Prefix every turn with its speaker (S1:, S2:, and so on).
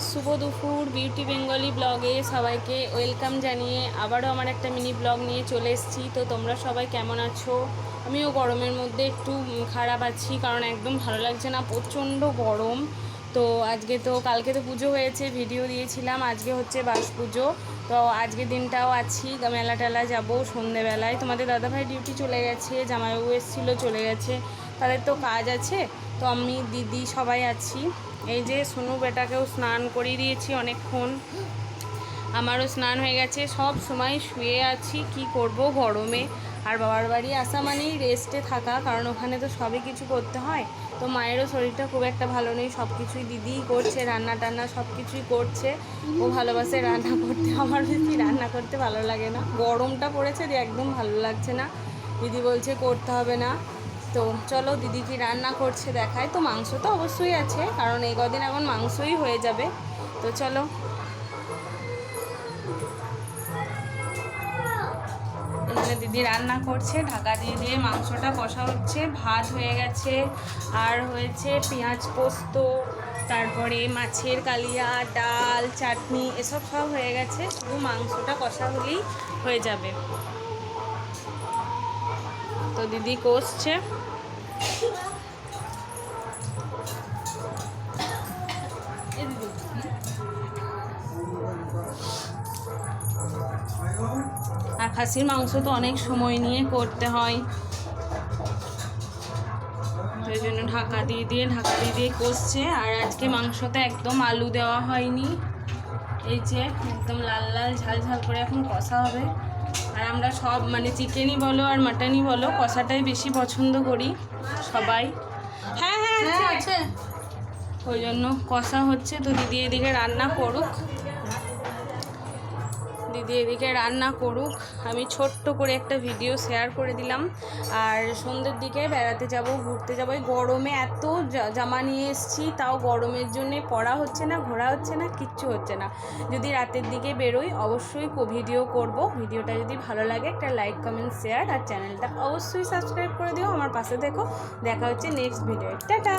S1: শুভ দুপুর beauty Bengali ব্লগে সবাইকে ওয়েলকাম জানিয়ে আবারও আমার একটা মিনি ব্লগ নিয়ে চলে এসেছি। তো তোমরা সবাই কেমন আছো? আমিও গরমের মধ্যে একটু খারাপ আছি, কারণ একদম ভালো লাগছে না, প্রচণ্ড গরম। তো আজকে তো কালকে তো পুজো হয়েছে, ভিডিও দিয়েছিলাম, আজকে হচ্ছে বাস পুজো। তো আজকে দিনটাও আছি, মেলা টেলা যাবো সন্ধেবেলায়। তোমাদের দাদাভাই ডিউটি চলে গেছে, জামাইবাবু এসেছিলো চলে গেছে, তাদের তো কাজ আছে। তো আমি দিদি সবাই আছি। এই যে সোনু বেটাকেও স্নান করিয়ে দিয়েছি অনেকক্ষণ, আমারও স্নান হয়ে গেছে। সব সময় শুয়ে আছি, কি করব গরমে। আর বাবার বাড়ি আসা মানেই রেস্টে থাকা, কারণ ওখানে তো সবই কিছু করতে হয়। তো মায়েরও শরীরটা খুব একটা ভালো নেই, সব কিছুই দিদিই করছে, রান্না টান্না সব কিছুই করছে। ও ভালোবাসে রান্না করতে, আমার বেশি রান্না করতে ভালো লাগে না, গরমটা পড়েছে যে একদম ভালো লাগছে না। দিদি বলছে করতে হবে না। তো চলো দিদি কি রান্না করছে দেখায়। তো মাংস তো অবশ্যই আছে, কারণ এই কদিন এখন মাংসই হয়ে যাবে। তো চলো, এখানে দিদি রান্না করছে, ঢাকা দিয়ে দিয়ে মাংসটা কষা হচ্ছে। ভাত হয়ে গেছে, আর হয়েছে পেঁয়াজ পোস্ত, তারপরে মাছের কালিয়া, ডাল, চাটনি, এসব সব হয়ে গেছে। শুধু মাংসটা কষা হলেই হয়ে যাবে। তো দিদি কষছে। আর খাসির মাংস তো অনেক সময় নিয়ে করতে হয়, তো এই জন্য ঢাকা দিয়ে দিয়ে কষছে। আর আজকে মাংসতে একদম আলু দেওয়া হয়নি, এই যে একদম লাল লাল ঝাল ঝাল করে এখন কষা হবে। আর আমরা সব মানে চিকেনই বলো আর মাটনই বলো, কষাটাই বেশি পছন্দ করি সবাই। হ্যাঁ হ্যাঁ আছে, ওই জন্য কষা হচ্ছে। তো দিদি এদিকে রান্না করুক, দিদি এদিকে রান্না করুক, আমি ছোট্ট করে একটা ভিডিও শেয়ার করে দিলাম। আর সন্ধ্যের দিকে বেড়াতে যাব, ঘুরতে যাবো। এই গরমে এত জামা নিয়ে এসেছি, তাও গরমের জন্যে পরা হচ্ছে না, ঘোরা হচ্ছে না, কিচ্ছু হচ্ছে না। যদি রাতের দিকে বেরোই অবশ্যই ভিডিও করব। ভিডিওটা যদি ভালো লাগে একটা লাইক কমেন্ট শেয়ার, আর চ্যানেলটা অবশ্যই সাবস্ক্রাইব করে দিও, আমার পাশে দেখো। দেখা হচ্ছে নেক্সট ভিডিও। টাটা।